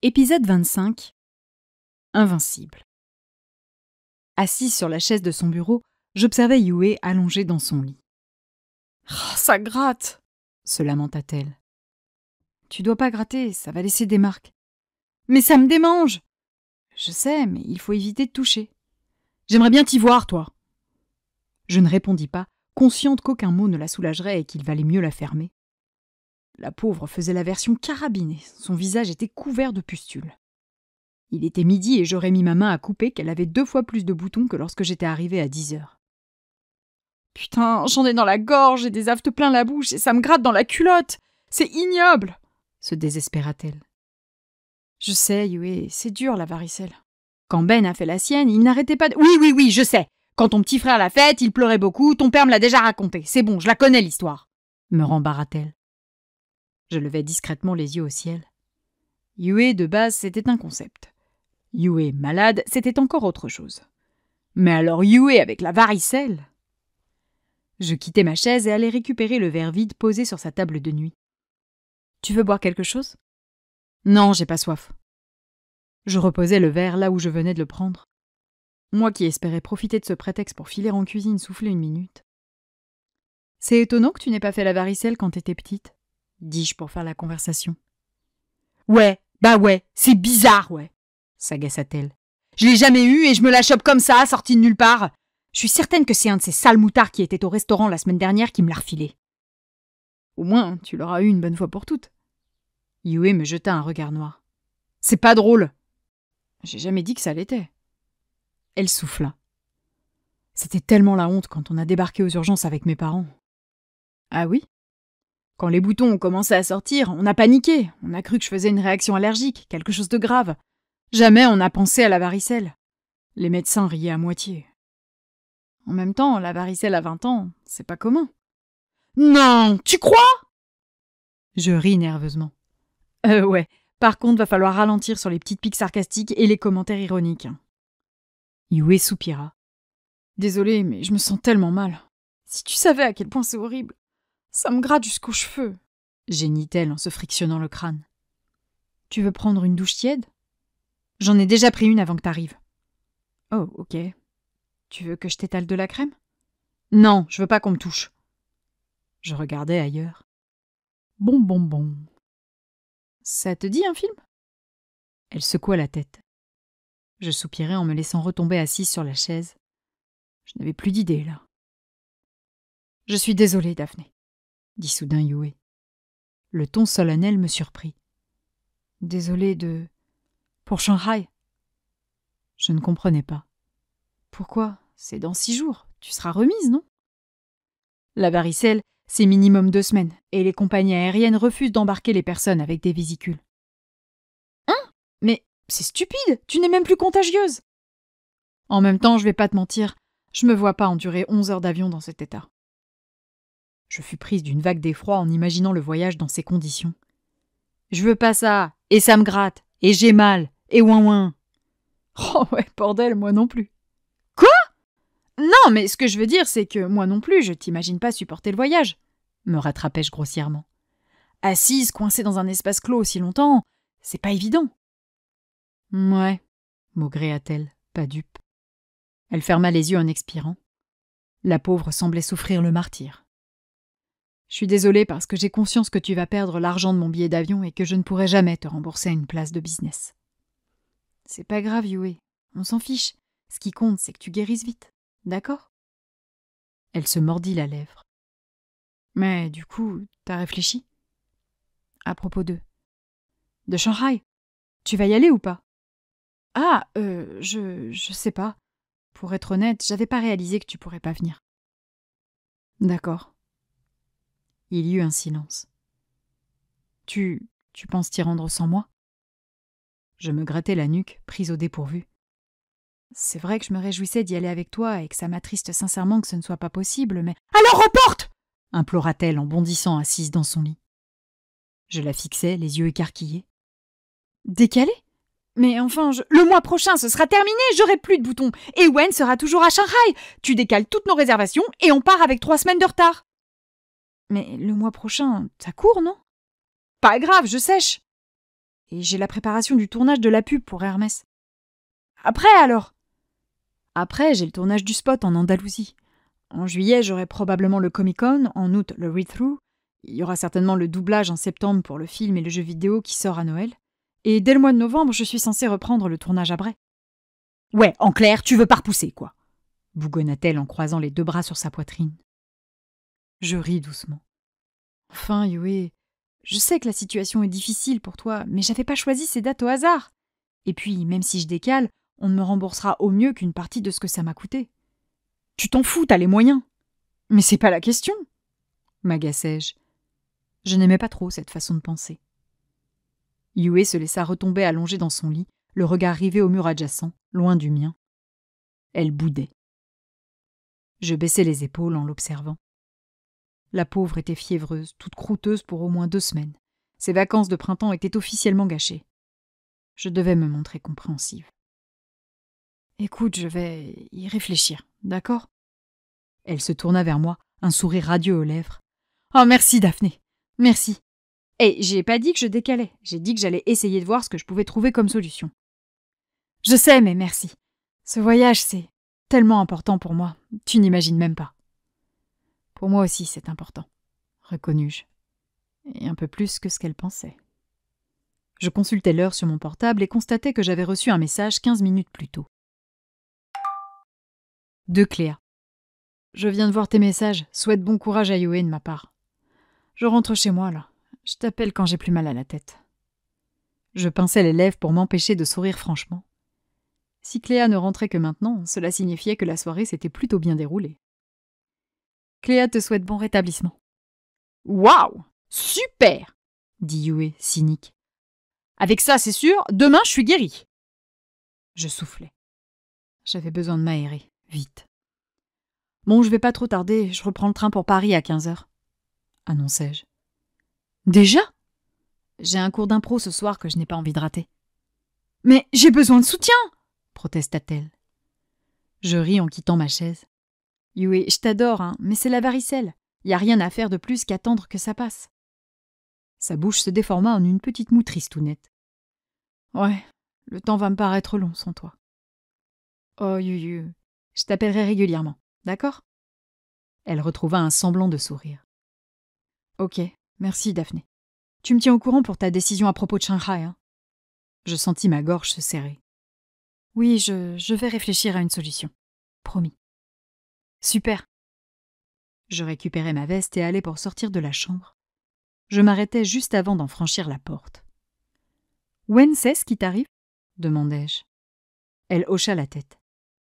Épisode 25. Invincible. Assise sur la chaise de son bureau, j'observais Yue allongée dans son lit. « Oh, ça gratte !» se lamenta-t-elle. « Tu dois pas gratter, ça va laisser des marques. »« Mais ça me démange !»« Je sais, mais il faut éviter de toucher. »« J'aimerais bien t'y voir, toi !» Je ne répondis pas, consciente qu'aucun mot ne la soulagerait et qu'il valait mieux la fermer. La pauvre faisait la version carabinée, son visage était couvert de pustules. Il était midi et j'aurais mis ma main à couper qu'elle avait 2 fois plus de boutons que lorsque j'étais arrivée à 10h. « Putain, j'en ai dans la gorge et des aftes plein la bouche et ça me gratte dans la culotte. C'est ignoble !» se désespéra-t-elle. « Je sais, Yue, c'est dur la varicelle. Quand Ben a fait la sienne, il n'arrêtait pas de... »« Oui, je sais. Quand ton petit frère l'a faite, il pleurait beaucoup, ton père me l'a déjà raconté. C'est bon, je la connais l'histoire. » me rembarra-t-elle. Je levai discrètement les yeux au ciel. Yue, de base, c'était un concept. Yue malade, c'était encore autre chose. Mais alors Yue avec la varicelle? Je quittai ma chaise et allai récupérer le verre vide posé sur sa table de nuit. « Tu veux boire quelque chose ?»« Non, j'ai pas soif. » Je reposai le verre là où je venais de le prendre. Moi qui espérais profiter de ce prétexte pour filer en cuisine souffler 1 minute. « C'est étonnant que tu n'aies pas fait la varicelle quand t'étais petite, » dis-je pour faire la conversation. « Ouais, c'est bizarre, ouais, » s'agaça-t-elle. « Je l'ai jamais eu et je me la chope comme ça, sortie de nulle part. Je suis certaine que c'est un de ces sales moutards qui était au restaurant la semaine dernière qui me l'a refilé. » « Au moins, tu l'auras eu une bonne fois pour toutes. » Yue me jeta un regard noir. « C'est pas drôle. » »« J'ai jamais dit que ça l'était. » Elle souffla. C'était tellement la honte quand on a débarqué aux urgences avec mes parents. « Ah oui ? Quand les boutons ont commencé à sortir, on a paniqué. On a cru que je faisais une réaction allergique, quelque chose de grave. Jamais on n'a pensé à la varicelle. Les médecins riaient à moitié. En même temps, la varicelle à 20 ans, c'est pas commun. « Non, tu crois ?» Je ris nerveusement. Ouais, par contre, va falloir ralentir sur les petites piques sarcastiques et les commentaires ironiques. Yue soupira. « Désolée, mais je me sens tellement mal. Si tu savais à quel point c'est horrible. Ça me gratte jusqu'aux cheveux, » gémit-elle en se frictionnant le crâne. « Tu veux prendre une douche tiède ? J'en ai déjà pris une avant que t'arrives. »« Oh, ok. Tu veux que je t'étale de la crème ? » ?»« Non, je veux pas qu'on me touche. » Je regardais ailleurs. « Bon. Ça te dit un film ?» Elle secoua la tête. Je soupirai en me laissant retomber assise sur la chaise. Je n'avais plus d'idée, là. « Je suis désolée, Daphné, » dit soudain Yue. Le ton solennel me surprit. « Désolée de... pour Shanghai ?» Je ne comprenais pas. « Pourquoi ? C'est dans 6 jours. Tu seras remise, non ? » La varicelle, c'est minimum 2 semaines, et les compagnies aériennes refusent d'embarquer les personnes avec des vésicules. « Hein ? Mais c'est stupide, tu n'es même plus contagieuse !» En même temps, je vais pas te mentir, je me vois pas endurer 11 heures d'avion dans cet état. Je fus prise d'une vague d'effroi en imaginant le voyage dans ces conditions. Je veux pas ça, et ça me gratte, et j'ai mal, et ouin. Oh ouais, bordel, moi non plus. Quoi ? Non, mais ce que je veux dire, c'est que moi non plus, je t'imagine pas supporter le voyage, me rattrapai-je grossièrement. Assise, coincée dans un espace clos aussi longtemps, c'est pas évident. Ouais, maugréa-t-elle, pas dupe. Elle ferma les yeux en expirant. La pauvre semblait souffrir le martyre. Je suis désolée parce que j'ai conscience que tu vas perdre l'argent de mon billet d'avion et que je ne pourrai jamais te rembourser une place de business. C'est pas grave, Yue, on s'en fiche. Ce qui compte, c'est que tu guérisses vite, d'accord ? Elle se mordit la lèvre. Mais du coup, t'as réfléchi ? À propos de Shanghai, tu vas y aller ou pas ? Ah, je sais pas. Pour être honnête, j'avais pas réalisé que tu pourrais pas venir. D'accord. Il y eut un silence. Tu penses t'y rendre sans moi ? Je me grattai la nuque, prise au dépourvu. C'est vrai que je me réjouissais d'y aller avec toi et que ça m'attriste sincèrement que ce ne soit pas possible, mais... Alors reporte ! Implora-t-elle en bondissant assise dans son lit. Je la fixai, les yeux écarquillés. Décalé ? Mais enfin, le mois prochain, ce sera terminé, j'aurai plus de boutons. Et Wen sera toujours à Shanghai. Tu décales toutes nos réservations et on part avec 3 semaines de retard. Mais le mois prochain, ça court, non ? Pas grave, je sèche. Et j'ai la préparation du tournage de la pub pour Hermès. Après alors? Après, j'ai le tournage du spot en Andalousie. En juillet, j'aurai probablement le Comic-Con, en août, le read-through. Il y aura certainement le doublage en septembre pour le film et le jeu vidéo qui sort à Noël. Et dès le mois de novembre, je suis censée reprendre le tournage à Bray. Ouais, en clair, tu veux pas repousser, quoi, bougonna-t-elle en croisant les 2 bras sur sa poitrine. Je ris doucement. Enfin, Yue, je sais que la situation est difficile pour toi, mais j'avais pas choisi ces dates au hasard. Et puis, même si je décale, on ne me remboursera au mieux qu'une partie de ce que ça m'a coûté. Tu t'en fous, t'as les moyens. Mais c'est pas la question, m'agaçai-je. Je n'aimais pas trop cette façon de penser. Yue se laissa retomber allongée dans son lit, le regard rivé au mur adjacent, loin du mien. Elle boudait. Je baissai les épaules en l'observant. La pauvre était fiévreuse, toute croûteuse pour au moins 2 semaines. Ses vacances de printemps étaient officiellement gâchées. Je devais me montrer compréhensive. Écoute, je vais y réfléchir, d'accord? Elle se tourna vers moi, un sourire radieux aux lèvres. Oh, merci, Daphné. Merci. Et j'ai pas dit que je décalais. J'ai dit que j'allais essayer de voir ce que je pouvais trouver comme solution. Je sais, mais merci. Ce voyage, c'est tellement important pour moi. Tu n'imagines même pas. Pour moi aussi, c'est important, reconnus-je. Et un peu plus que ce qu'elle pensait. Je consultai l'heure sur mon portable et constatai que j'avais reçu un message 15 minutes plus tôt. De Cléa. Je viens de voir tes messages. Souhaite bon courage à Yue de ma part. Je rentre chez moi, là. Je t'appelle quand j'ai plus mal à la tête. Je pinçai les lèvres pour m'empêcher de sourire franchement. Si Cléa ne rentrait que maintenant, cela signifiait que la soirée s'était plutôt bien déroulée. Cléa te souhaite bon rétablissement. Waouh! Super! Dit Yue, cynique. Avec ça, c'est sûr, demain je suis guérie. Je soufflais. J'avais besoin de m'aérer, vite. Bon, je vais pas trop tarder, je reprends le train pour Paris à 15h, annonçai-je. Déjà? J'ai un cours d'impro ce soir que je n'ai pas envie de rater. Mais j'ai besoin de soutien, protesta-t-elle. Je ris en quittant ma chaise. Yue, je t'adore, hein, mais c'est la varicelle. Y a rien à faire de plus qu'attendre que ça passe. Sa bouche se déforma en une petite moue tristounette. Ouais, le temps va me paraître long sans toi. Oh, Yuyu, je t'appellerai régulièrement, d'accord? Elle retrouva un semblant de sourire. Ok, merci Daphné. Tu me tiens au courant pour ta décision à propos de Shanghai, hein? Je sentis ma gorge se serrer. Oui, je vais réfléchir à une solution. Promis. Super. Je récupérai ma veste et allai pour sortir de la chambre. Je m'arrêtai juste avant d'en franchir la porte. Wen sait ce qui t'arrive? Demandai-je. Elle hocha la tête.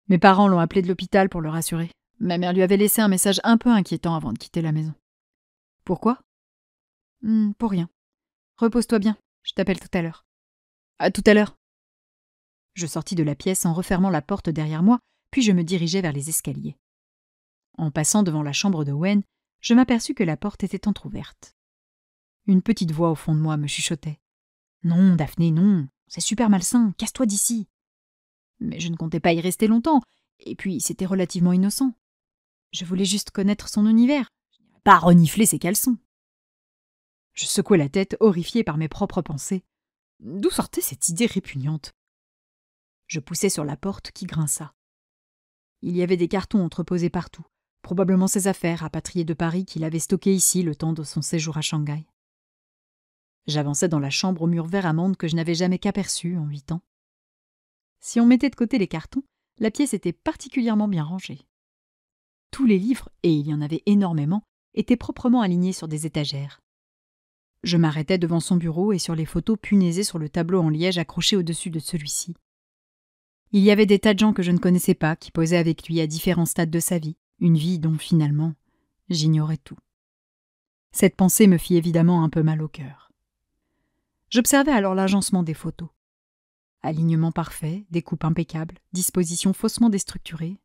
Mes parents l'ont appelé de l'hôpital pour le rassurer. Ma mère lui avait laissé un message un peu inquiétant avant de quitter la maison. Pourquoi? Pour rien. Repose-toi bien, je t'appelle tout à l'heure. À tout à l'heure. Je sortis de la pièce en refermant la porte derrière moi, puis je me dirigeai vers les escaliers. En passant devant la chambre de Wen, je m'aperçus que la porte était entr'ouverte. Une petite voix au fond de moi me chuchotait. Non, Daphné, non, c'est super malsain, casse-toi d'ici. Mais je ne comptais pas y rester longtemps, et puis c'était relativement innocent. Je voulais juste connaître son univers, je n'irais pas renifler ses caleçons. Je secouai la tête, horrifié par mes propres pensées. D'où sortait cette idée répugnante? Je poussai sur la porte qui grinça. Il y avait des cartons entreposés partout, probablement ses affaires rapatriées de Paris qu'il avait stockées ici le temps de son séjour à Shanghai. J'avançai dans la chambre au mur vert amande que je n'avais jamais qu'aperçu en 8 ans. Si on mettait de côté les cartons, la pièce était particulièrement bien rangée. Tous les livres, et il y en avait énormément, étaient proprement alignés sur des étagères. Je m'arrêtai devant son bureau et sur les photos punaisées sur le tableau en liège accroché au-dessus de celui-ci. Il y avait des tas de gens que je ne connaissais pas qui posaient avec lui à différents stades de sa vie, une vie dont, finalement, j'ignorais tout. Cette pensée me fit évidemment un peu mal au cœur. J'observais alors l'agencement des photos. Alignement parfait, découpe impeccable, disposition faussement déstructurée.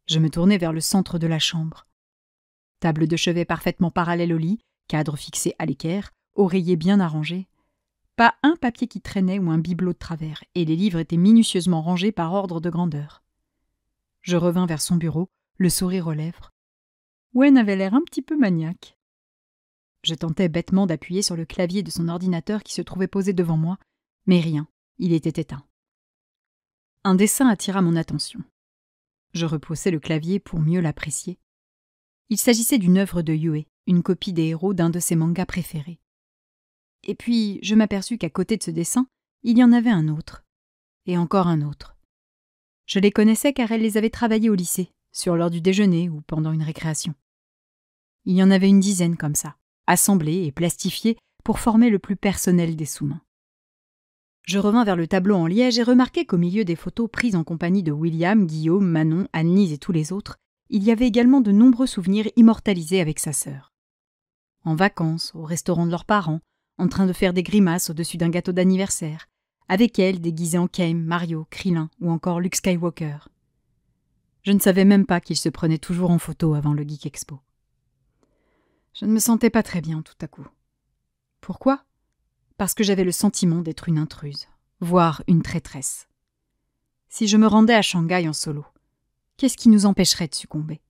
Je me tournai vers le centre de la chambre. Table de chevet parfaitement parallèle au lit, cadre fixé à l'équerre, oreiller bien arrangé. Pas un papier qui traînait ou un bibelot de travers, et les livres étaient minutieusement rangés par ordre de grandeur. Je revins vers son bureau, le sourire aux lèvres. Wen avait l'air un petit peu maniaque. Je tentais bêtement d'appuyer sur le clavier de son ordinateur qui se trouvait posé devant moi, mais rien, il était éteint. Un dessin attira mon attention. Je repoussai le clavier pour mieux l'apprécier. Il s'agissait d'une œuvre de Yue, une copie des héros d'un de ses mangas préférés. Et puis, je m'aperçus qu'à côté de ce dessin, il y en avait un autre. Et encore un autre. Je les connaissais car elle les avait travaillés au lycée, sur l'heure du déjeuner ou pendant une récréation. Il y en avait une dizaine comme ça, assemblés et plastifiés pour former le plus personnel des sous-mains. Je revins vers le tableau en liège et remarquai qu'au milieu des photos prises en compagnie de William, Guillaume, Manon, Annelise et tous les autres, il y avait également de nombreux souvenirs immortalisés avec sa sœur. En vacances, au restaurant de leurs parents, en train de faire des grimaces au-dessus d'un gâteau d'anniversaire, avec elle déguisée en Kame, Mario, Krillin ou encore Luke Skywalker. Je ne savais même pas qu'ils se prenaient toujours en photo avant le Geek Expo. Je ne me sentais pas très bien tout à coup. Pourquoi ? Parce que j'avais le sentiment d'être une intruse, voire une traîtresse. Si je me rendais à Shanghai en solo, qu'est-ce qui nous empêcherait de succomber ?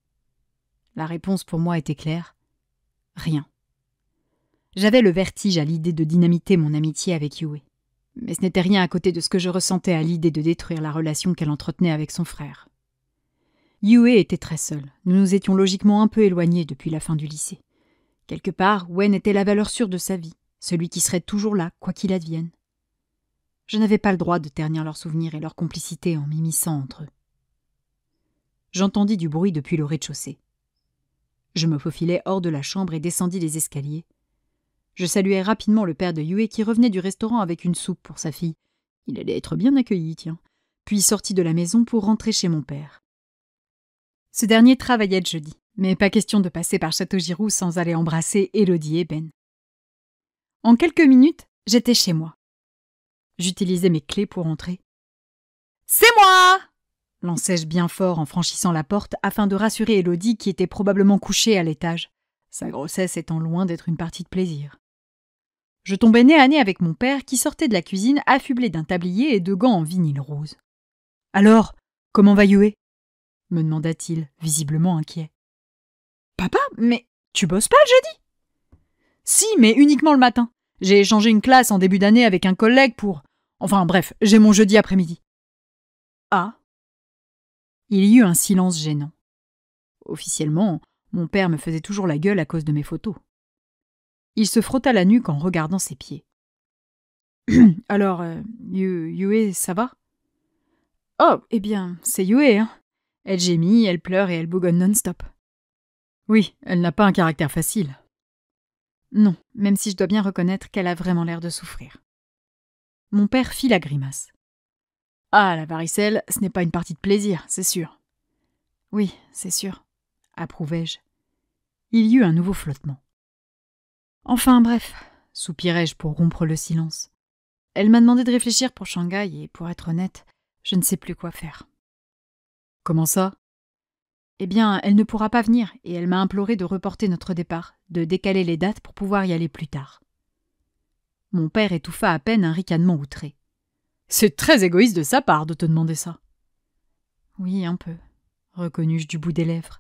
La réponse pour moi était claire. Rien. J'avais le vertige à l'idée de dynamiter mon amitié avec Yue. Mais ce n'était rien à côté de ce que je ressentais à l'idée de détruire la relation qu'elle entretenait avec son frère. Yue était très seule. Nous nous étions logiquement un peu éloignés depuis la fin du lycée. Quelque part, Wen était la valeur sûre de sa vie, celui qui serait toujours là, quoi qu'il advienne. Je n'avais pas le droit de ternir leurs souvenirs et leur complicité en m'immisçant entre eux. J'entendis du bruit depuis le rez-de-chaussée. Je me faufilai hors de la chambre et descendis les escaliers. Je saluai rapidement le père de Yue qui revenait du restaurant avec une soupe pour sa fille. Il allait être bien accueilli, tiens. Puis sortis de la maison pour rentrer chez mon père. Ce dernier travaillait le jeudi, mais pas question de passer par Château-Giroux sans aller embrasser Élodie et Ben. En quelques minutes, j'étais chez moi. J'utilisais mes clés pour entrer. « C'est moi !» lançai-je bien fort en franchissant la porte afin de rassurer Élodie qui était probablement couchée à l'étage, sa grossesse étant loin d'être une partie de plaisir. Je tombais nez à nez avec mon père qui sortait de la cuisine affublé d'un tablier et de gants en vinyle rose. « Alors, comment va Yue ?» me demanda-t-il, visiblement inquiet. « Papa, mais tu bosses pas le jeudi ?»« Si, mais uniquement le matin. J'ai échangé une classe en début d'année avec un collègue pour... Enfin bref, j'ai mon jeudi après-midi. »« Ah ?» Il y eut un silence gênant. Officiellement, mon père me faisait toujours la gueule à cause de mes photos. Il se frotta la nuque en regardant ses pieds. « Alors, Yue, ça va ?»« Oh, eh bien, c'est Yue, hein. Elle gémit, elle pleure et elle bougonne non-stop. »« Oui, elle n'a pas un caractère facile. » »« Non, même si je dois bien reconnaître qu'elle a vraiment l'air de souffrir. » Mon père fit la grimace. « Ah, la varicelle, ce n'est pas une partie de plaisir, c'est sûr. »« Oui, c'est sûr, » approuvai-je. Il y eut un nouveau flottement. « Enfin, bref, » soupirai-je pour rompre le silence. Elle m'a demandé de réfléchir pour Shanghai et, pour être honnête, je ne sais plus quoi faire. « Comment ça ?»« Eh bien, elle ne pourra pas venir et elle m'a imploré de reporter notre départ, de décaler les dates pour pouvoir y aller plus tard. » Mon père étouffa à peine un ricanement outré. « C'est très égoïste de sa part de te demander ça. »« Oui, un peu, » reconnus-je du bout des lèvres.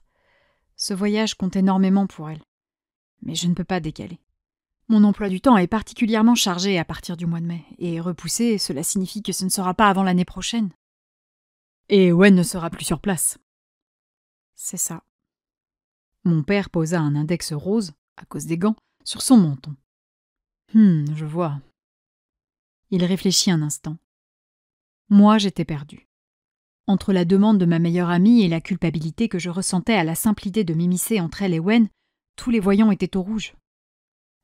Ce voyage compte énormément pour elle. Mais je ne peux pas décaler. Mon emploi du temps est particulièrement chargé à partir du mois de mai, et repousser, cela signifie que ce ne sera pas avant l'année prochaine. Et Wen ne sera plus sur place. C'est ça. Mon père posa un index rose, à cause des gants, sur son menton. Je vois. Il réfléchit un instant. Moi, j'étais perdue. Entre la demande de ma meilleure amie et la culpabilité que je ressentais à la simple idée de m'immiscer entre elle et Wen, tous les voyants étaient au rouge.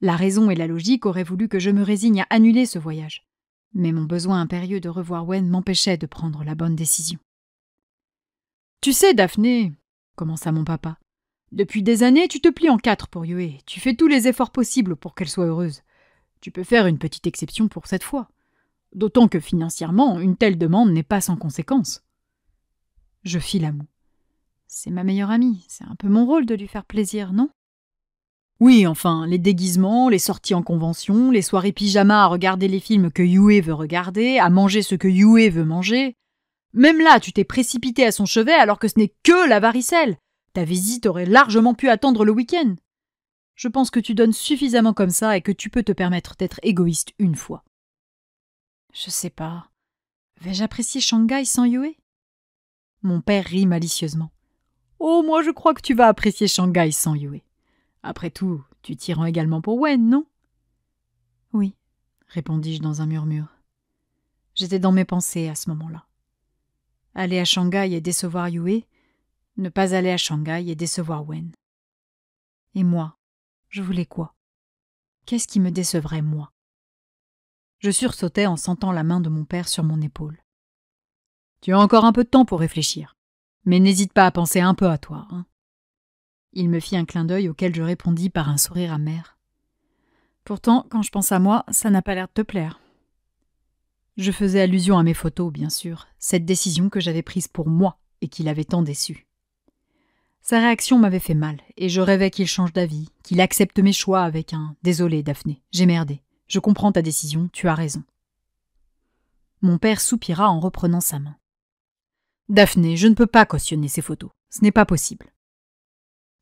La raison et la logique auraient voulu que je me résigne à annuler ce voyage, mais mon besoin impérieux de revoir Wen m'empêchait de prendre la bonne décision. « Tu sais, Daphné, » commença mon papa, « depuis des années, tu te plies en 4 pour Yue, tu fais tous les efforts possibles pour qu'elle soit heureuse. Tu peux faire une petite exception pour cette fois. D'autant que financièrement, une telle demande n'est pas sans conséquence. » Je fis la moue. C'est ma meilleure amie, c'est un peu mon rôle de lui faire plaisir, non ? Oui, enfin, les déguisements, les sorties en convention, les soirées pyjama à regarder les films que Yue veut regarder, à manger ce que Yue veut manger. Même là, tu t'es précipité à son chevet alors que ce n'est que la varicelle. Ta visite aurait largement pu attendre le week-end. Je pense que tu donnes suffisamment comme ça et que tu peux te permettre d'être égoïste une fois. Je sais pas. Vais-je apprécier Shanghai sans Yue? Mon père rit malicieusement. Oh, moi je crois que tu vas apprécier Shanghai sans Yue. Après tout, tu t'y rends également pour Wen, non? Oui, répondis-je dans un murmure. J'étais dans mes pensées à ce moment-là. Aller à Shanghai et décevoir Yue, ne pas aller à Shanghai et décevoir Wen. Et moi, je voulais quoi? Qu'est-ce qui me décevrait, moi? Je sursautais en sentant la main de mon père sur mon épaule. Tu as encore un peu de temps pour réfléchir, mais n'hésite pas à penser un peu à toi, hein. Il me fit un clin d'œil auquel je répondis par un sourire amer. Pourtant, quand je pense à moi, ça n'a pas l'air de te plaire. Je faisais allusion à mes photos, bien sûr, cette décision que j'avais prise pour moi et qui l'avait tant déçu. Sa réaction m'avait fait mal, et je rêvais qu'il change d'avis, qu'il accepte mes choix avec un « Désolé, Daphné, j'ai merdé. Je comprends ta décision, tu as raison. » Mon père soupira en reprenant sa main. « Daphné, je ne peux pas cautionner ces photos. Ce n'est pas possible. »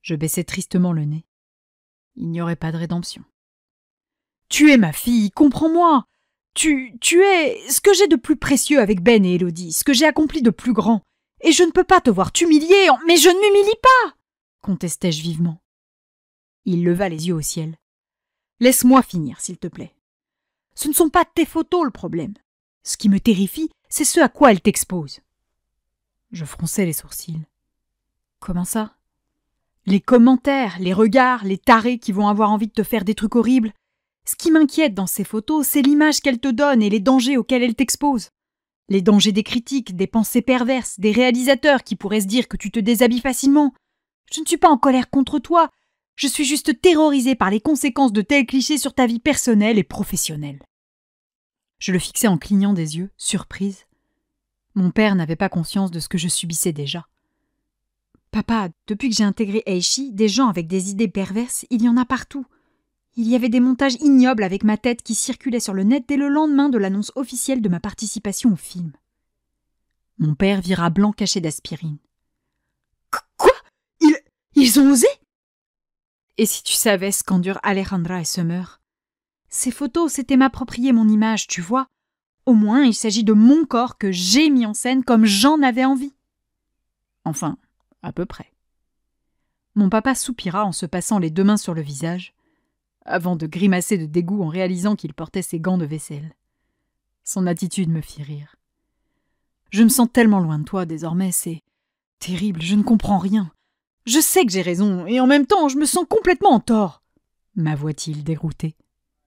Je baissai tristement le nez. Il n'y aurait pas de rédemption. « Tu es ma fille, comprends-moi. Tu es ce que j'ai de plus précieux avec Ben et Élodie, ce que j'ai accompli de plus grand. Et je ne peux pas te voir t'humilier, mais je ne m'humilie pas !» contestai-je vivement. Il leva les yeux au ciel. « Laisse-moi finir, s'il te plaît. Ce ne sont pas tes photos le problème. Ce qui me terrifie, c'est ce à quoi elles t'exposent. » Je fronçai les sourcils. « Comment ça ? Les commentaires, les regards, les tarés qui vont avoir envie de te faire des trucs horribles. Ce qui m'inquiète dans ces photos, c'est l'image qu'elles te donnent et les dangers auxquels elles t'exposent. Les dangers des critiques, des pensées perverses, des réalisateurs qui pourraient se dire que tu te déshabilles facilement. Je ne suis pas en colère contre toi, je suis juste terrorisée par les conséquences de tels clichés sur ta vie personnelle et professionnelle. » Je le fixais en clignant des yeux, surprise. Mon père n'avait pas conscience de ce que je subissais déjà. « Papa, depuis que j'ai intégré Eishi, des gens avec des idées perverses, il y en a partout. Il y avait des montages ignobles avec ma tête qui circulaient sur le net dès le lendemain de l'annonce officielle de ma participation au film. » Mon père vira blanc caché d'aspirine. « Quoi ? Ils ont osé ? » Et si tu savais ce qu'endurent Alejandra et Summer ? Ces photos, c'était m'approprier mon image, tu vois. Au moins, il s'agit de mon corps que j'ai mis en scène comme j'en avais envie. Enfin, à peu près. Mon papa soupira en se passant les deux mains sur le visage, avant de grimacer de dégoût en réalisant qu'il portait ses gants de vaisselle. Son attitude me fit rire. « Je me sens tellement loin de toi désormais, c'est terrible, je ne comprends rien. Je sais que j'ai raison, et en même temps, je me sens complètement en tort, » m'avoua-t-il dérouté.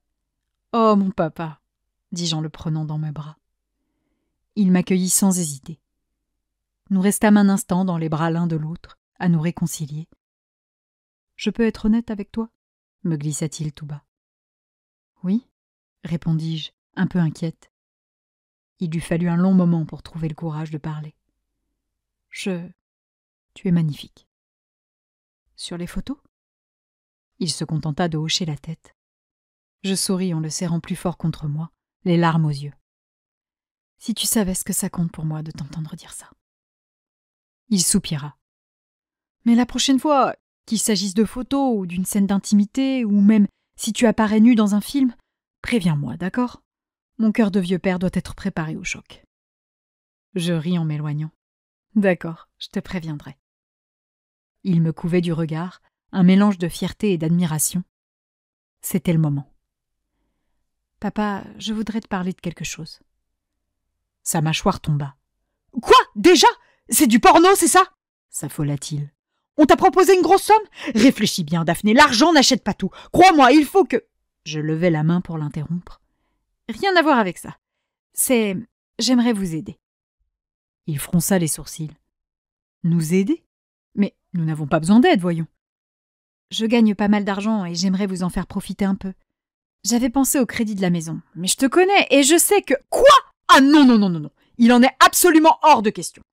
« Oh, mon papa !» dis-je en le prenant dans mes bras. Il m'accueillit sans hésiter. Nous restâmes un instant dans les bras l'un de l'autre, à nous réconcilier. « Je peux être honnête avec toi ?» me glissa-t-il tout bas. « Oui » répondis-je, un peu inquiète. Il lui fallut un long moment pour trouver le courage de parler. « Tu es magnifique. » « Sur les photos ?» Il se contenta de hocher la tête. Je souris en le serrant plus fort contre moi, les larmes aux yeux. « Si tu savais ce que ça compte pour moi de t'entendre dire ça. » Il soupira. « Mais la prochaine fois, qu'il s'agisse de photos ou d'une scène d'intimité, ou même si tu apparais nu dans un film, préviens-moi, d'accord ? Mon cœur de vieux père doit être préparé au choc. » Je ris en m'éloignant. « D'accord, je te préviendrai. » Il me couvait du regard, un mélange de fierté et d'admiration. C'était le moment. « Papa, je voudrais te parler de quelque chose. » Sa mâchoire tomba. « Quoi ? Déjà ? C'est du porno, c'est ça ?» s'affola-t-il. « On t'a proposé une grosse somme ? Réfléchis bien, Daphné, l'argent n'achète pas tout. Crois-moi, il faut que... » Je levai la main pour l'interrompre. « Rien à voir avec ça. C'est... J'aimerais vous aider. » Il fronça les sourcils. « Nous aider ? Mais nous n'avons pas besoin d'aide, voyons. » « Je gagne pas mal d'argent et j'aimerais vous en faire profiter un peu. J'avais pensé au crédit de la maison, mais je te connais et je sais que... » « Quoi ? Ah non, non, non, non, non. Il en est absolument hors de question.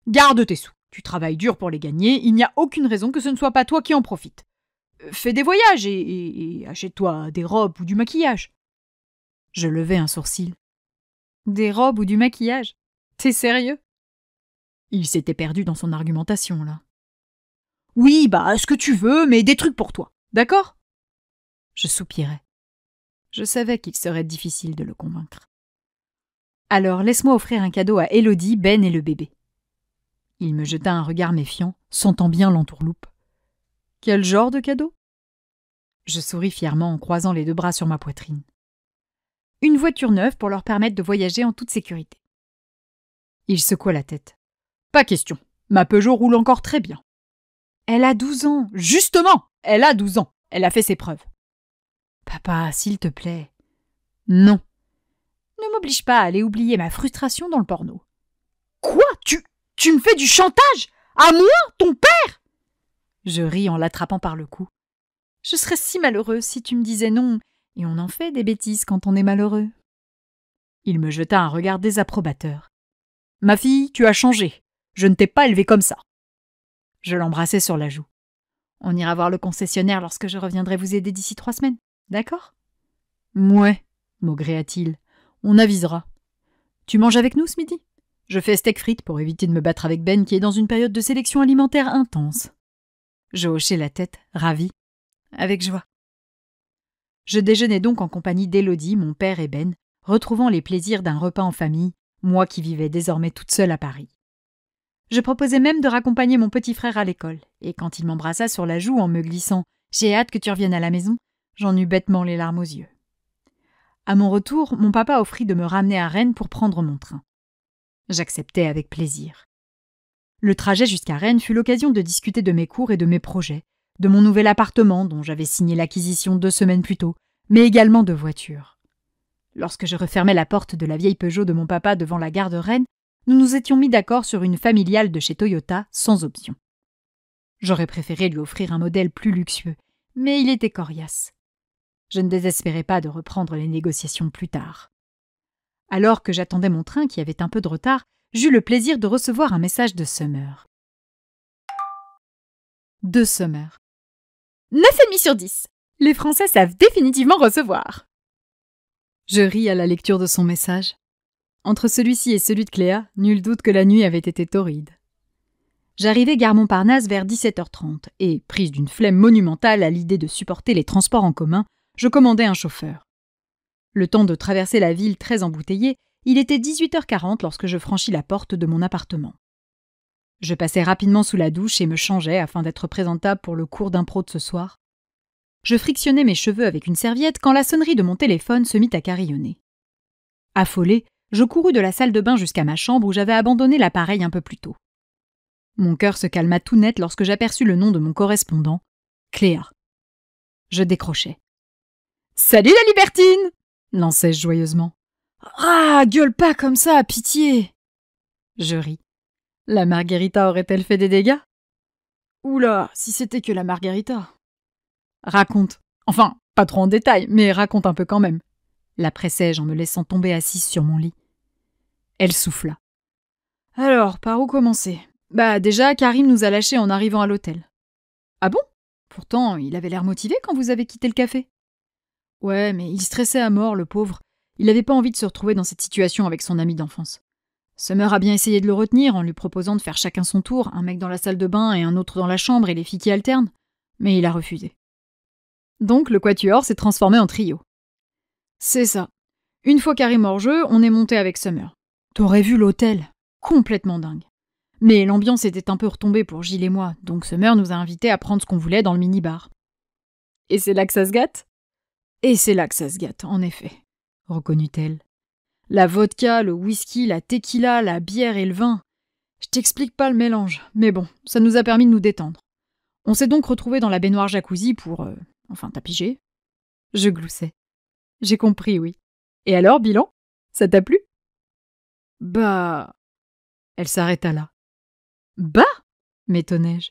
Garde tes sous. Tu travailles dur pour les gagner, il n'y a aucune raison que ce ne soit pas toi qui en profites. Fais des voyages et achète-toi des robes ou du maquillage. » Je levai un sourcil. « Des robes ou du maquillage ? T'es sérieux ? » Il s'était perdu dans son argumentation, là. « Oui, bah, ce que tu veux, mais des trucs pour toi, d'accord ? Je soupirai. Je savais qu'il serait difficile de le convaincre. Alors laisse-moi offrir un cadeau à Élodie, Ben et le bébé. Il me jeta un regard méfiant, sentant bien l'entourloupe. Quel genre de cadeau? Je souris fièrement en croisant les 2 bras sur ma poitrine. Une voiture neuve pour leur permettre de voyager en toute sécurité. Il secoua la tête. Pas question. Ma Peugeot roule encore très bien. Elle a 12 ans. Justement, elle a 12 ans. Elle a fait ses preuves. Papa, s'il te plaît. Non. Ne m'oblige pas à aller oublier ma frustration dans le porno. Quoi? Tu me fais du chantage? À moi, ton père? Je ris en l'attrapant par le cou. Je serais si malheureuse si tu me disais non, et on en fait des bêtises quand on est malheureux. Il me jeta un regard désapprobateur. Ma fille, tu as changé. Je ne t'ai pas élevée comme ça. Je l'embrassai sur la joue. On ira voir le concessionnaire lorsque je reviendrai vous aider d'ici 3 semaines, d'accord? Mouais, maugréa-t-il. On avisera. Tu manges avec nous ce midi? Je fais steak frites pour éviter de me battre avec Ben qui est dans une période de sélection alimentaire intense. Je hochai la tête, ravi. Avec joie. Je déjeunai donc en compagnie d'Élodie, mon père et Ben, retrouvant les plaisirs d'un repas en famille, moi qui vivais désormais toute seule à Paris. Je proposai même de raccompagner mon petit frère à l'école, et quand il m'embrassa sur la joue en me glissant « J'ai hâte que tu reviennes à la maison », j'en eus bêtement les larmes aux yeux. À mon retour, mon papa offrit de me ramener à Rennes pour prendre mon train. J'acceptai avec plaisir. Le trajet jusqu'à Rennes fut l'occasion de discuter de mes cours et de mes projets, de mon nouvel appartement dont j'avais signé l'acquisition 2 semaines plus tôt, mais également de voitures. Lorsque je refermai la porte de la vieille Peugeot de mon papa devant la gare de Rennes, nous nous étions mis d'accord sur une familiale de chez Toyota sans option. J'aurais préféré lui offrir un modèle plus luxueux, mais il était coriace. Je ne désespérais pas de reprendre les négociations plus tard. Alors que j'attendais mon train qui avait un peu de retard, j'eus le plaisir de recevoir un message de Summer. De Summer. 9,5 sur 10. Les Français savent définitivement recevoir. Je ris à la lecture de son message. Entre celui-ci et celui de Cléa, nul doute que la nuit avait été torride. J'arrivai gare Montparnasse vers 17h30 et, prise d'une flemme monumentale à l'idée de supporter les transports en commun, je commandai un chauffeur. Le temps de traverser la ville très embouteillée, il était 18h40 lorsque je franchis la porte de mon appartement. Je passai rapidement sous la douche et me changeai afin d'être présentable pour le cours d'impro de ce soir. Je frictionnai mes cheveux avec une serviette quand la sonnerie de mon téléphone se mit à carillonner. Affolé, je courus de la salle de bain jusqu'à ma chambre où j'avais abandonné l'appareil un peu plus tôt. Mon cœur se calma tout net lorsque j'aperçus le nom de mon correspondant, Cléa. Je décrochai. « Salut la libertine !» lançai-je joyeusement. « Ah, gueule pas comme ça, pitié !» Je ris. La margarita aurait-elle fait des dégâts? Oula, si c'était que la margarita. Raconte. Enfin, pas trop en détail, mais raconte un peu quand même. La pressai-je en me laissant tomber assise sur mon lit. Elle souffla. Alors, par où commencer? Bah déjà, Karim nous a lâchés en arrivant à l'hôtel. Ah bon? Pourtant, il avait l'air motivé quand vous avez quitté le café. Ouais, mais il stressait à mort, le pauvre. Il n'avait pas envie de se retrouver dans cette situation avec son ami d'enfance. Summer a bien essayé de le retenir en lui proposant de faire chacun son tour, un mec dans la salle de bain et un autre dans la chambre et les filles qui alternent, mais il a refusé. Donc le quatuor s'est transformé en trio. C'est ça. Une fois Karim hors jeu, on est monté avec Summer. T'aurais vu l'hôtel, complètement dingue. Mais l'ambiance était un peu retombée pour Gilles et moi, donc Summer nous a invités à prendre ce qu'on voulait dans le mini-bar. Et c'est là que ça se gâte? Et c'est là que ça se gâte, en effet, reconnut-elle. La vodka, le whisky, la tequila, la bière et le vin. Je t'explique pas le mélange, mais bon, ça nous a permis de nous détendre. On s'est donc retrouvés dans la baignoire jacuzzi pour... Enfin, t'as pigé? Je gloussais. J'ai compris, oui. Et alors, bilan? Ça t'a plu? Bah... Elle s'arrêta là. Bah? M'étonnai-je.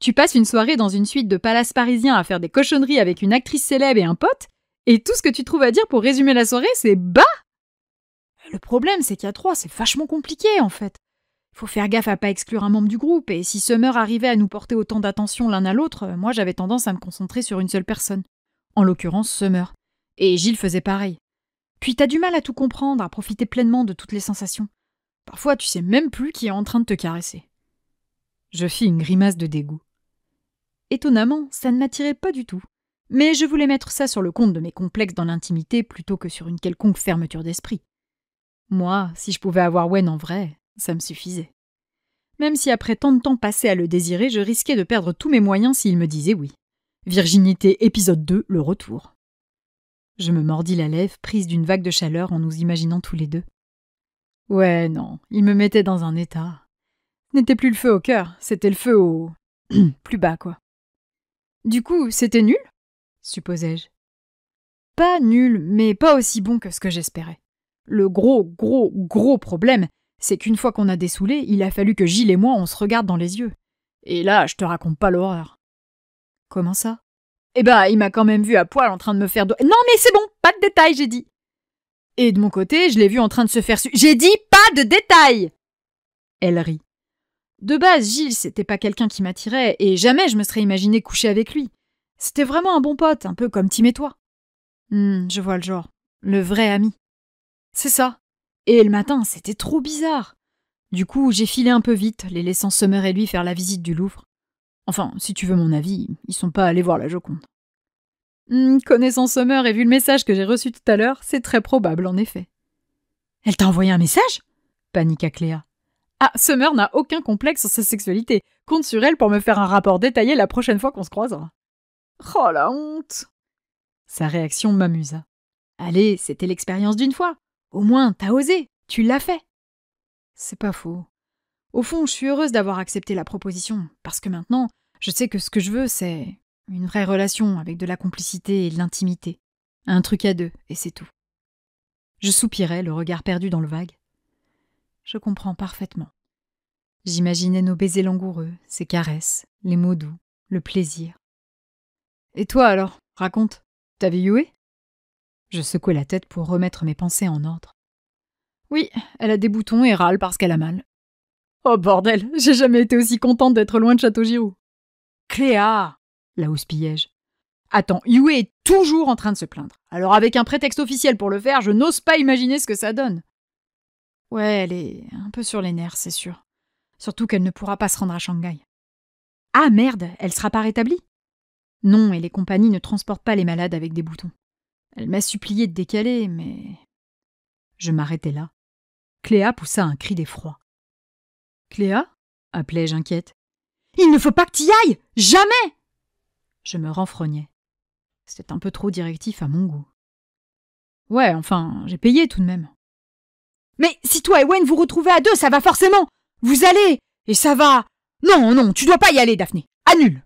Tu passes une soirée dans une suite de palaces parisiens à faire des cochonneries avec une actrice célèbre et un pote, et tout ce que tu trouves à dire pour résumer la soirée, c'est bah? Le problème, c'est qu'à 3, c'est vachement compliqué, en fait. Faut faire gaffe à pas exclure un membre du groupe, et si Summer arrivait à nous porter autant d'attention l'un à l'autre, moi j'avais tendance à me concentrer sur une seule personne. En l'occurrence, Summer. Et Gilles faisait pareil. Puis t'as du mal à tout comprendre, à profiter pleinement de toutes les sensations. Parfois, tu sais même plus qui est en train de te caresser. Je fis une grimace de dégoût. Étonnamment, ça ne m'attirait pas du tout. Mais je voulais mettre ça sur le compte de mes complexes dans l'intimité plutôt que sur une quelconque fermeture d'esprit. Moi, si je pouvais avoir Wen en vrai, ça me suffisait. Même si après tant de temps passé à le désirer, je risquais de perdre tous mes moyens s'il me disait oui. Virginité épisode 2, le retour. Je me mordis la lèvre, prise d'une vague de chaleur en nous imaginant tous les deux. Ouais, non, il me mettait dans un état. Ce n'était plus le feu au cœur, c'était le feu au... plus bas, quoi. Du coup, c'était nul ? Supposai-je. Pas nul, mais pas aussi bon que ce que j'espérais. Le gros problème, c'est qu'une fois qu'on a dessoulé, il a fallu que Gilles et moi on se regarde dans les yeux. Et là, je te raconte pas l'horreur. Comment ça ? Eh ben, il m'a quand même vu à poil en train de me faire... Non mais c'est bon, pas de détails, j'ai dit. Et de mon côté, je l'ai vu en train de se faire... J'ai dit pas de détails ! Elle rit. De base, Gilles, c'était pas quelqu'un qui m'attirait, et jamais je me serais imaginé coucher avec lui. C'était vraiment un bon pote, un peu comme Tim et toi. Je vois le genre. Le vrai ami. C'est ça. Et le matin, c'était trop bizarre. Du coup, j'ai filé un peu vite, les laissant Summer et lui faire la visite du Louvre. Enfin, si tu veux mon avis, ils sont pas allés voir la Joconde. Connaissant Summer et vu le message que j'ai reçu tout à l'heure, c'est très probable, en effet. Elle t'a envoyé un message ? Paniqua Cléa. Ah, Summer n'a aucun complexe sur sa sexualité. Compte sur elle pour me faire un rapport détaillé la prochaine fois qu'on se croisera. Oh la honte ! Sa réaction m'amusa. Allez, c'était l'expérience d'une fois. Au moins, t'as osé, tu l'as fait. C'est pas faux. Au fond, je suis heureuse d'avoir accepté la proposition, parce que maintenant, je sais que ce que je veux, c'est une vraie relation avec de la complicité et de l'intimité. Un truc à deux, et c'est tout. Je soupirais, le regard perdu dans le vague. Je comprends parfaitement. J'imaginais nos baisers langoureux, ces caresses, les mots doux, le plaisir. Et toi alors, raconte, t'as vu Yue ? Je secouai la tête pour remettre mes pensées en ordre. Oui, elle a des boutons et râle parce qu'elle a mal. Oh bordel, j'ai jamais été aussi contente d'être loin de Château-Giroux. Cléa, la houspillai-je. Attends, Yue est toujours en train de se plaindre. Alors avec un prétexte officiel pour le faire, je n'ose pas imaginer ce que ça donne. Ouais, elle est un peu sur les nerfs, c'est sûr. Surtout qu'elle ne pourra pas se rendre à Shanghai. Ah merde, elle sera pas rétablie ? Non, et les compagnies ne transportent pas les malades avec des boutons. Elle m'a supplié de décaler, mais... Je m'arrêtai là. Cléa poussa un cri d'effroi. « Cléa » appelai-je inquiète. « Il ne faut pas que t'y ailles ! Jamais !» Je me renfrognai. C'était un peu trop directif à mon goût. Ouais, enfin, j'ai payé tout de même. « Mais si toi et Wen vous retrouvez à deux, ça va forcément ! Vous allez ! Et ça va... Non, tu dois pas y aller, Daphné. Annule !»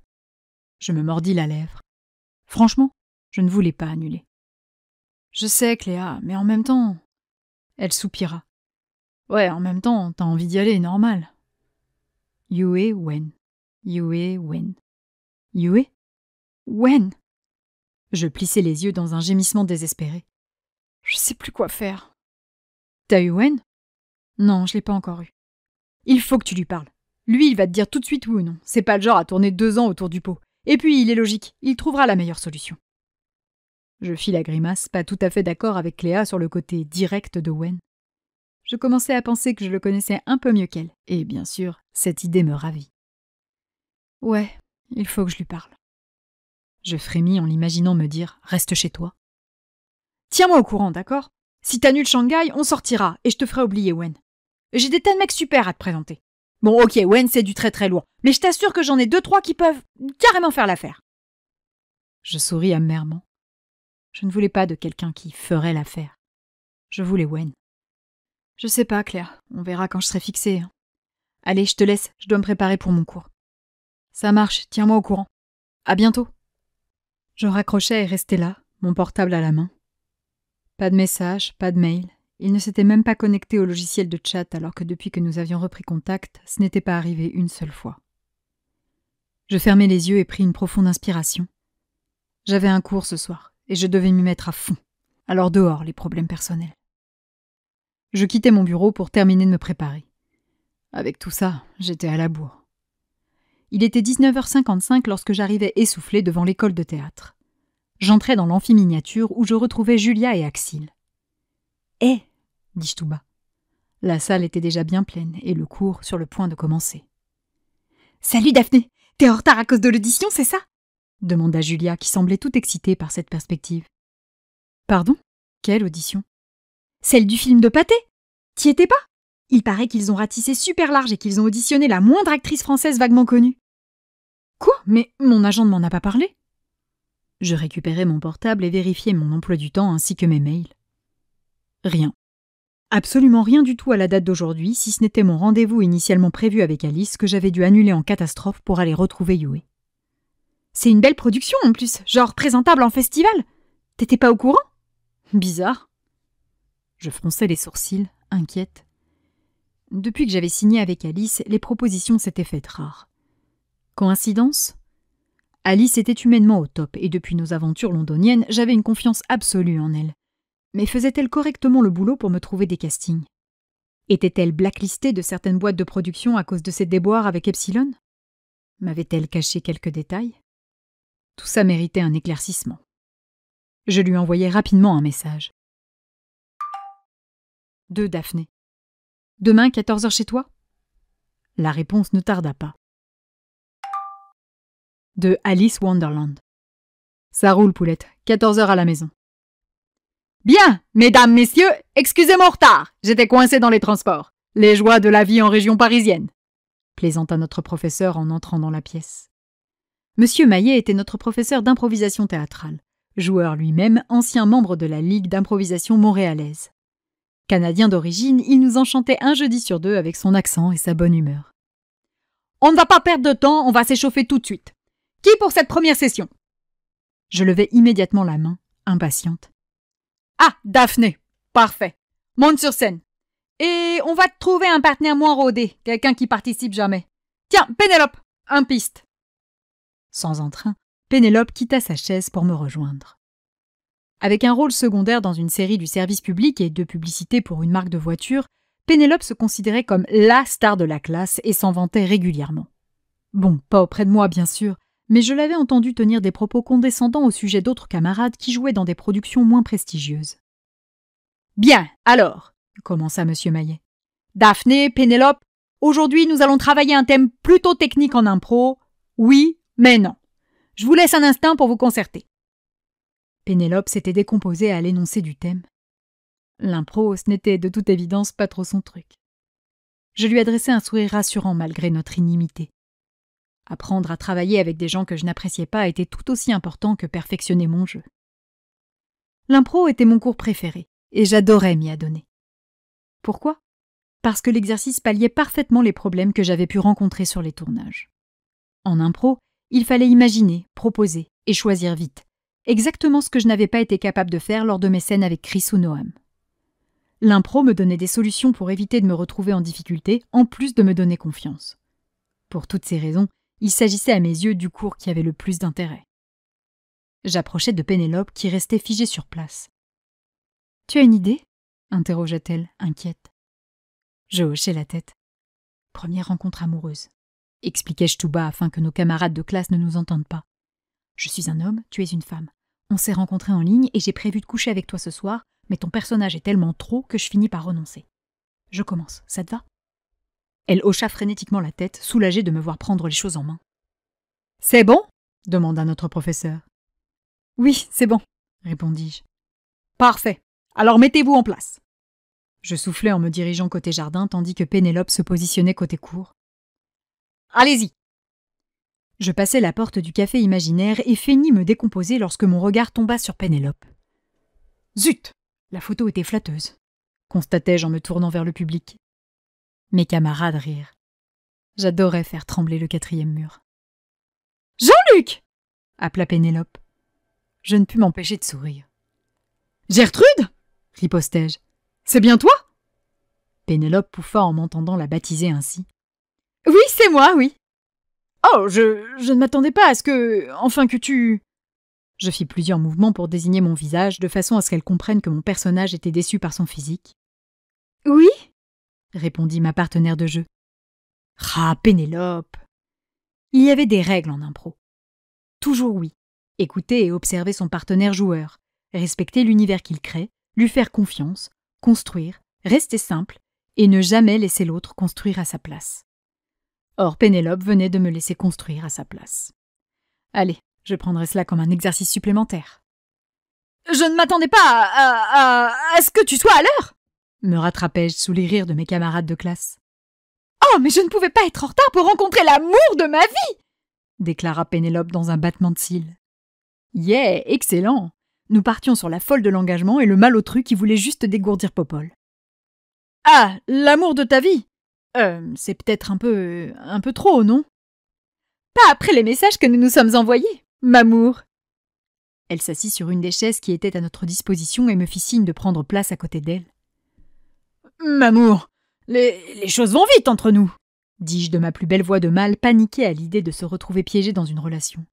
Je me mordis la lèvre. Franchement, je ne voulais pas annuler. Je sais, Cléa, mais en même temps... Elle soupira. Ouais, en même temps, t'as envie d'y aller, normal. Yue Wen. Yue Wen. Yue Wen. Je plissai les yeux dans un gémissement désespéré. Je sais plus quoi faire. T'as eu Wen ? Non, je l'ai pas encore eu. Il faut que tu lui parles. Lui, il va te dire tout de suite oui ou non. C'est pas le genre à tourner 2 ans autour du pot. Et puis, il est logique, il trouvera la meilleure solution. Je fis la grimace, pas tout à fait d'accord avec Cléa sur le côté direct de Wen. Je commençais à penser que je le connaissais un peu mieux qu'elle, et bien sûr, cette idée me ravit. Ouais, il faut que je lui parle. Je frémis en l'imaginant me dire « Reste chez toi ». Tiens-moi au courant, d'accord ? Si t'annules Shanghai, on sortira, et je te ferai oublier Wen. J'ai des tas de mecs super à te présenter. Bon, ok, Wen, c'est du très très lourd, mais je t'assure que j'en ai 2-3 qui peuvent carrément faire l'affaire. Je souris amèrement. Je ne voulais pas de quelqu'un qui ferait l'affaire. Je voulais Wen. Je sais pas, Claire, on verra quand je serai fixée. Hein. Allez, je te laisse, je dois me préparer pour mon cours. Ça marche, tiens-moi au courant. À bientôt. Je raccrochais et restais là, mon portable à la main. Pas de message, pas de mail. Il ne s'était même pas connecté au logiciel de chat alors que depuis que nous avions repris contact, ce n'était pas arrivé une seule fois. Je fermai les yeux et pris une profonde inspiration. J'avais un cours ce soir et je devais m'y mettre à fond. Alors dehors les problèmes personnels. Je quittai mon bureau pour terminer de me préparer. Avec tout ça, j'étais à la bourre. Il était 19h55 lorsque j'arrivais essoufflée devant l'école de théâtre. J'entrais dans l'amphi miniature où je retrouvais Julia et Axil. « Hé !» dis-je tout bas. La salle était déjà bien pleine et le cours sur le point de commencer. « Salut Daphné, t'es en retard à cause de l'audition, c'est ça ?» demanda Julia, qui semblait tout excitée par cette perspective. Pardon? Quelle audition? Celle du film de Pathé. T'y étais pas? Il paraît qu'ils ont ratissé super large et qu'ils ont auditionné la moindre actrice française vaguement connue. Quoi? Mais mon agent ne m'en a pas parlé. Je récupérai mon portable et vérifiai mon emploi du temps ainsi que mes mails. Rien. Absolument rien du tout à la date d'aujourd'hui, si ce n'était mon rendez-vous initialement prévu avec Alice que j'avais dû annuler en catastrophe pour aller retrouver Yue. C'est une belle production en plus, genre présentable en festival. T'étais pas au courant? Bizarre. Je fronçais les sourcils, inquiète. Depuis que j'avais signé avec Alice, les propositions s'étaient faites rares. Coïncidence? Alice était humainement au top et depuis nos aventures londoniennes, j'avais une confiance absolue en elle. Mais faisait-elle correctement le boulot pour me trouver des castings? Était-elle blacklistée de certaines boîtes de production à cause de ses déboires avec Epsilon? M'avait-elle caché quelques détails? Tout ça méritait un éclaircissement. Je lui envoyai rapidement un message. De Daphné. Demain, 14h chez toi? La réponse ne tarda pas. De Alice Wonderland. Ça roule, poulette. 14h à la maison. Bien, mesdames, messieurs, excusez mon retard. J'étais coincé dans les transports. Les joies de la vie en région parisienne. Plaisanta notre professeur en entrant dans la pièce. Monsieur Maillet était notre professeur d'improvisation théâtrale. Joueur lui-même, ancien membre de la Ligue d'improvisation montréalaise. Canadien d'origine, il nous enchantait un jeudi sur deux avec son accent et sa bonne humeur. On ne va pas perdre de temps, on va s'échauffer tout de suite. Qui pour cette première session? Je levai immédiatement la main, impatiente. Ah, Daphné, parfait. Monte sur scène. Et on va te trouver un partenaire moins rodé, quelqu'un qui participe jamais. Tiens, Pénélope, un piste. Sans entrain, Pénélope quitta sa chaise pour me rejoindre. Avec un rôle secondaire dans une série du service public et de publicité pour une marque de voiture, Pénélope se considérait comme la star de la classe et s'en vantait régulièrement. Bon, pas auprès de moi bien sûr, mais je l'avais entendu tenir des propos condescendants au sujet d'autres camarades qui jouaient dans des productions moins prestigieuses. « Bien, alors », commença M. Maillet. « Daphné, Pénélope, aujourd'hui nous allons travailler un thème plutôt technique en impro. Oui, mais non. Je vous laisse un instant pour vous concerter. » Pénélope s'était décomposée à l'énoncé du thème. L'impro, ce n'était de toute évidence pas trop son truc. Je lui adressai un sourire rassurant malgré notre inimité. Apprendre à travailler avec des gens que je n'appréciais pas était tout aussi important que perfectionner mon jeu. L'impro était mon cours préféré, et j'adorais m'y adonner. Pourquoi? Parce que l'exercice palliait parfaitement les problèmes que j'avais pu rencontrer sur les tournages. En impro, il fallait imaginer, proposer et choisir vite, exactement ce que je n'avais pas été capable de faire lors de mes scènes avec Chris ou Noam. L'impro me donnait des solutions pour éviter de me retrouver en difficulté, en plus de me donner confiance. Pour toutes ces raisons, il s'agissait à mes yeux du cours qui avait le plus d'intérêt. J'approchai de Pénélope qui restait figée sur place. « Tu as une idée ?» interrogea-t-elle, inquiète. Je hochai la tête. « Première rencontre amoureuse », expliquai-je tout bas afin que nos camarades de classe ne nous entendent pas. « Je suis un homme, tu es une femme. On s'est rencontrés en ligne et j'ai prévu de coucher avec toi ce soir, mais ton personnage est tellement trop que je finis par renoncer. Je commence, ça te va ?» Elle hocha frénétiquement la tête, soulagée de me voir prendre les choses en main. « C'est bon ?» demanda notre professeur. « Oui, c'est bon », répondis-je. « Parfait. Alors mettez-vous en place. » Je soufflais en me dirigeant côté jardin tandis que Pénélope se positionnait côté cour. « Allez-y !» Je passai la porte du café imaginaire et feignis me décomposer lorsque mon regard tomba sur Pénélope. « Zut ! La photo était flatteuse !» constatai-je en me tournant vers le public. Mes camarades rirent. J'adorais faire trembler le 4e mur. « Jean-Luc !» appela Pénélope. Je ne pus m'empêcher de sourire. « Gertrude !» ripostai-je. « C'est bien toi ?» Pénélope pouffa en m'entendant la baptiser ainsi. « Oui, c'est moi, oui. »« Oh, je ne m'attendais pas à ce que... Enfin, que tu... » Je fis plusieurs mouvements pour désigner mon visage, de façon à ce qu'elle comprenne que mon personnage était déçu par son physique. « Oui ?» répondit ma partenaire de jeu. « Ah, Pénélope !» Il y avait des règles en impro. Toujours oui. Écouter et observer son partenaire joueur, respecter l'univers qu'il crée, lui faire confiance, construire, rester simple et ne jamais laisser l'autre construire à sa place. Or, Pénélope venait de me laisser construire à sa place. Allez, Je prendrai cela comme un exercice supplémentaire. Je ne m'attendais pas à ce que tu sois à l'heure, me rattrapai-je sous les rires de mes camarades de classe. Oh, mais je ne pouvais pas être en retard pour rencontrer l'amour de ma vie, déclara Pénélope dans un battement de cils. Yeah, excellent. Nous partions sur la folle de l'engagement et le malotru qui voulait juste dégourdir Popol. Ah, l'amour de ta vie? C'est peut-être un peu trop, non? Pas après les messages que nous nous sommes envoyés, m'amour. Elle s'assit sur une des chaises qui étaient à notre disposition et me fit signe de prendre place à côté d'elle. M'amour, les choses vont vite entre nous, dis-je de ma plus belle voix de mâle, paniquée à l'idée de se retrouver piégée dans une relation.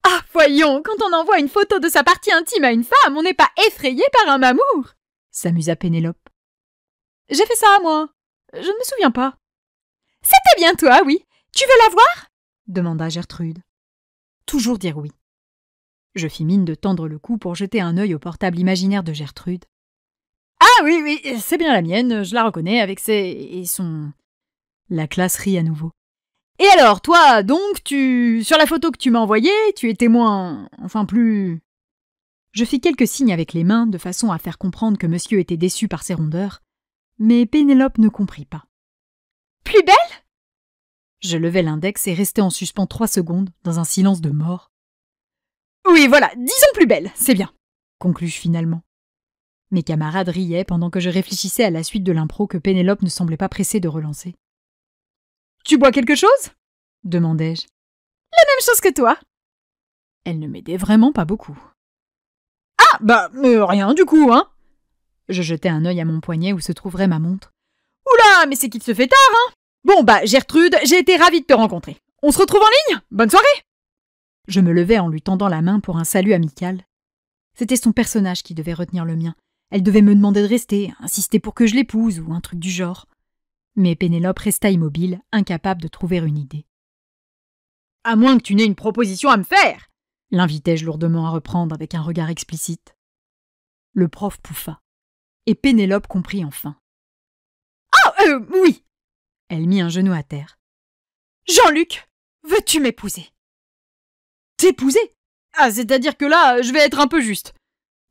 Ah, voyons, quand on envoie une photo de sa partie intime à une femme, on n'est pas effrayé par un mamour, s'amusa Pénélope. J'ai fait ça, moi. Je ne me souviens pas. C'était bien toi, oui. Tu veux la voir? Demanda Gertrude. Toujours dire oui. Je fis mine de tendre le cou pour jeter un œil au portable imaginaire de Gertrude. Ah oui, c'est bien la mienne, je la reconnais avec et son... La classe rit à nouveau. Et alors, toi, donc, sur la photo que tu m'as envoyée, tu étais moins... plus... Je fis quelques signes avec les mains, de façon à faire comprendre que monsieur était déçu par ses rondeurs, mais Pénélope ne comprit pas. Plus belle? Je levai l'index et restai en suspens 3 secondes, dans un silence de mort. Oui, voilà, disons plus belle, c'est bien, conclus-je finalement. Mes camarades riaient pendant que je réfléchissais à la suite de l'impro que Pénélope ne semblait pas pressée de relancer. Tu bois quelque chose? Demandai-je. La même chose que toi. Elle ne m'aidait vraiment pas beaucoup. Ah, rien du coup, hein. Je jetai un œil à mon poignet où se trouverait ma montre. Oula, mais c'est qu'il se fait tard, hein. Bon, Gertrude, j'ai été ravie de te rencontrer. On se retrouve en ligne? Bonne soirée! Je me levai en lui tendant la main pour un salut amical. C'était son personnage qui devait retenir le mien. Elle devait me demander de rester, insister pour que je l'épouse ou un truc du genre. Mais Pénélope resta immobile, incapable de trouver une idée. « À moins que tu n'aies une proposition à me faire !» l'invitai-je lourdement à reprendre avec un regard explicite. Le prof pouffa, et Pénélope comprit enfin. « Oh, oui !» Elle mit un genou à terre. « Jean-Luc, veux-tu m'épouser ?» « T'épouser? Ah, c'est-à-dire que là, je vais être un peu juste !»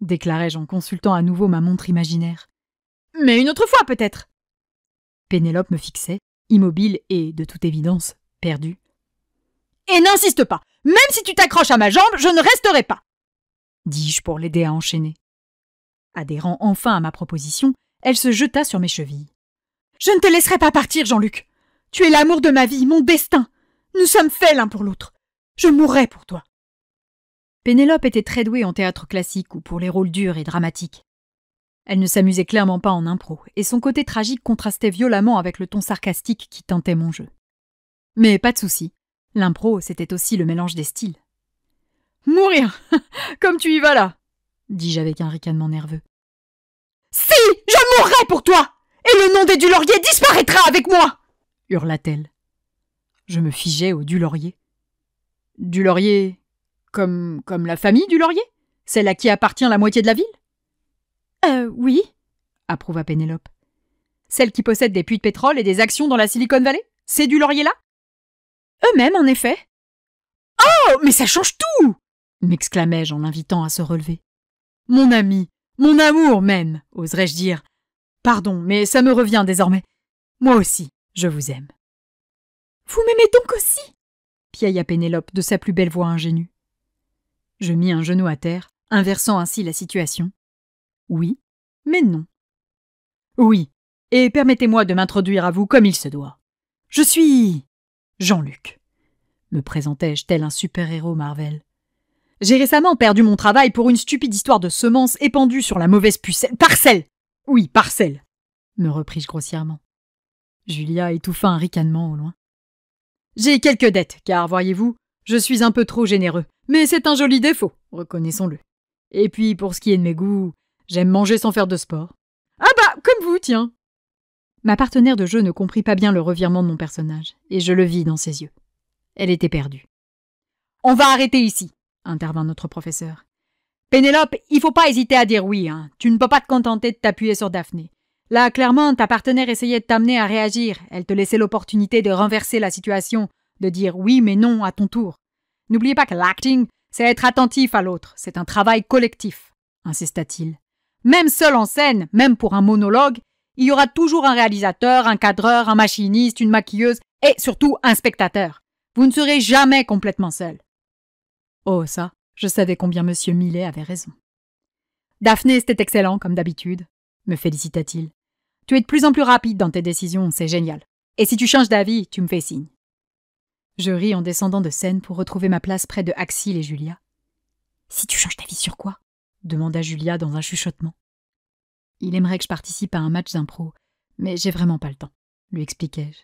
déclarai-je en consultant à nouveau ma montre imaginaire. « Mais une autre fois, peut-être !» Pénélope me fixait, immobile et, de toute évidence, perdue. « Et n'insiste pas! Même si tu t'accroches à ma jambe, je ne resterai pas !» dis-je pour l'aider à enchaîner. Adhérant enfin à ma proposition, elle se jeta sur mes chevilles. « Je ne te laisserai pas partir, Jean-Luc. Tu es l'amour de ma vie, mon destin. Nous sommes faits l'un pour l'autre. Je mourrai pour toi. » Pénélope était très douée en théâtre classique ou pour les rôles durs et dramatiques. Elle ne s'amusait clairement pas en impro, et son côté tragique contrastait violemment avec le ton sarcastique qui teintait mon jeu. Mais pas de souci, l'impro, c'était aussi le mélange des styles. « Mourir, comme tu y vas là !» dis-je avec un ricanement nerveux. « Si, je mourrai pour toi, et le nom des Dulaurier disparaîtra avec moi !» hurla-t-elle. Je me figeai au Dulaurier. « Dulaurier, comme la famille Dulaurier? Celle à qui appartient la moitié de la ville ?» Oui, approuva Pénélope. Celle qui possède des puits de pétrole et des actions dans la Silicon Valley? C'est du Laurier-là? Eux-mêmes, en effet. Oh, mais ça change tout! M'exclamai-je en l'invitant à se relever. Mon ami, mon amour même, oserais-je dire. Pardon, mais ça me revient désormais. Moi aussi, je vous aime. Vous m'aimez donc aussi? Piailla Pénélope de sa plus belle voix ingénue. Je mis un genou à terre, inversant ainsi la situation. Oui, mais non. Oui, et permettez-moi de m'introduire à vous comme il se doit. Je suis Jean-Luc, me présentai-je tel un super-héros Marvel. J'ai récemment perdu mon travail pour une stupide histoire de semences épandue sur la mauvaise parcelle. Oui, parcelle, me repris-je grossièrement. Julia étouffa un ricanement au loin. J'ai quelques dettes, car, voyez-vous, je suis un peu trop généreux, mais c'est un joli défaut, reconnaissons-le. Et puis, pour ce qui est de mes goûts, j'aime manger sans faire de sport. Ah comme vous, tiens. Ma partenaire de jeu ne comprit pas bien le revirement de mon personnage, et je le vis dans ses yeux. Elle était perdue. On va arrêter ici, intervint notre professeur. Pénélope, il faut pas hésiter à dire oui, hein. Tu ne peux pas te contenter de t'appuyer sur Daphné. Là, clairement, ta partenaire essayait de t'amener à réagir. Elle te laissait l'opportunité de renverser la situation, de dire oui mais non à ton tour. N'oubliez pas que l'acting, c'est être attentif à l'autre. C'est un travail collectif, insista-t-il. Même seul en scène, même pour un monologue, il y aura toujours un réalisateur, un cadreur, un machiniste, une maquilleuse et surtout un spectateur. Vous ne serez jamais complètement seul. Oh, ça, je savais combien M. Millet avait raison. Daphné, c'était excellent, comme d'habitude, me félicita-t-il. Tu es de plus en plus rapide dans tes décisions, c'est génial. Et si tu changes d'avis, tu me fais signe. Je ris en descendant de scène pour retrouver ma place près de Axil et Julia. Si tu changes d'avis sur quoi ? Demanda Julia dans un chuchotement. Il aimerait que je participe à un match d'impro, mais j'ai vraiment pas le temps, lui expliquai-je.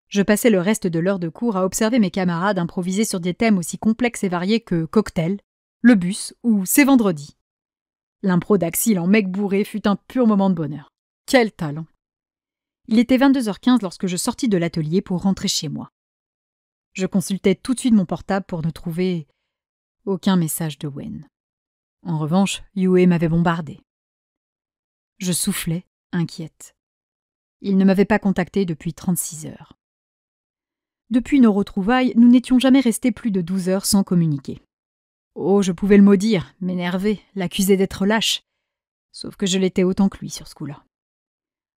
Je passais le reste de l'heure de cours à observer mes camarades improviser sur des thèmes aussi complexes et variés que cocktail, le bus ou c'est vendredi. L'impro d'Axil en mec bourré fut un pur moment de bonheur. Quel talent! Il était 22h15 lorsque je sortis de l'atelier pour rentrer chez moi. Je consultais tout de suite mon portable pour ne trouver aucun message de Wen. En revanche, Yue m'avait bombardé. Je soufflais, inquiète. Il ne m'avait pas contacté depuis 36 heures. Depuis nos retrouvailles, nous n'étions jamais restés plus de 12 heures sans communiquer. Oh, je pouvais le maudire, m'énerver, l'accuser d'être lâche. Sauf que je l'étais autant que lui sur ce coup-là.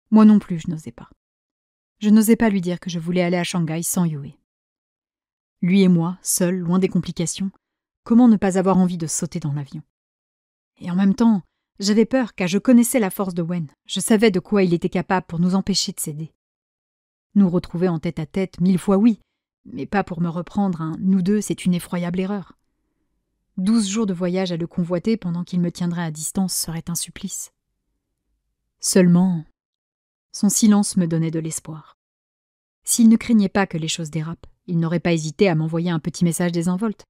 Moi non plus, je n'osais pas. Je n'osais pas lui dire que je voulais aller à Shanghai sans Yue. Lui et moi, seuls, loin des complications, comment ne pas avoir envie de sauter dans l'avion? Et en même temps, j'avais peur car je connaissais la force de Wen. Je savais de quoi il était capable pour nous empêcher de céder. Nous retrouver en tête-à-tête, 1000 fois oui, mais pas pour me reprendre un « nous deux, c'est une effroyable erreur ». 12 jours de voyage à le convoiter pendant qu'il me tiendrait à distance serait un supplice. Seulement, son silence me donnait de l'espoir. S'il ne craignait pas que les choses dérapent, il n'aurait pas hésité à m'envoyer un petit message désinvolte.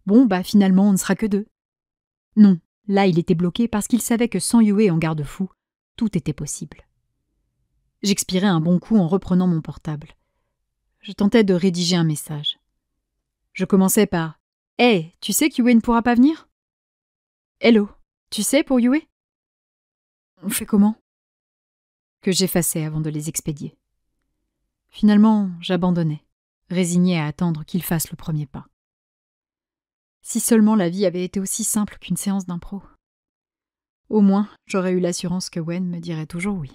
Bon, finalement, on ne sera que deux. Non, là il était bloqué parce qu'il savait que sans Yue en garde-fou, tout était possible. J'expirais un bon coup en reprenant mon portable. Je tentais de rédiger un message. Je commençais par « Hey, tu sais que Yue ne pourra pas venir ?»« Hello, tu sais pour Yue ?»« On fait comment ?» Que j'effaçais avant de les expédier. Finalement, j'abandonnais, résigné à attendre qu'il fasse le premier pas. Si seulement la vie avait été aussi simple qu'une séance d'impro. Au moins, j'aurais eu l'assurance que Wen me dirait toujours oui.